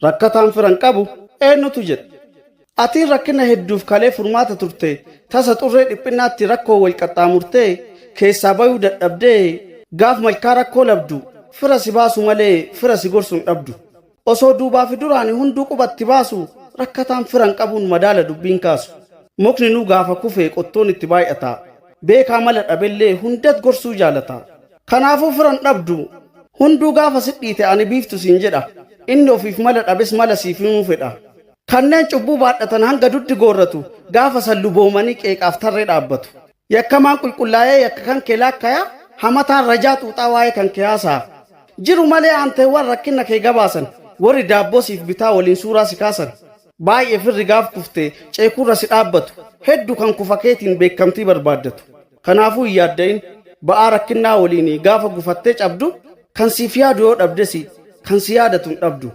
rakkataan firan qabu eenyutu jedha. Atiin rakkina hedduuf kalee furmaata turte tasa xurree dhiphinaatti rakkoo wal qaxxaamurtee keessaa bayuu dadhabdee gaaf malkaa rakkoo labdu fira si baasu malee fira si gorsu hin dhabdu. Osoo duubaa fi duraani hunduu qubatti baasu rakkataan firan qabuun madaala dubbiin kaasu. Mukni nuu gaafa kufee qottoon itti baay'ata. Beekaa mala dhabellee hundat gorsuu jaalata. Kanaafuu firan dhabdu hunduu gaafa sidhiite ani biiftu siin jedha. Inni ofiif mala dhabes mala siif himuu fedha. Kanneen cubbuu baadhatan hanga duddi goorratu gaafa san luboomanii qeeqaaf tarree dhaabbatu. Yakkamaan qulqullaa'ee yakka kan kee laakkayaa hamataan rajaa xuuxaa waa'ee kan kee haasa'a. Jiru malee aanteewwan rakkina kee gabaasan warri daabboo siif bitaa waliin suuraa si kaasan. Baay'ee firri gaaf kuftee ceekurra si dhaabbatu hedduu kan kufa keetiin beekamtii barbaaddatu. Kanaafuu hin yaadda'in ba'aa rakkinnaa waliin gaafa gufattee cabdu kan siif yaadu yoo dhabdesi kan si yaadatu hin dhabdu.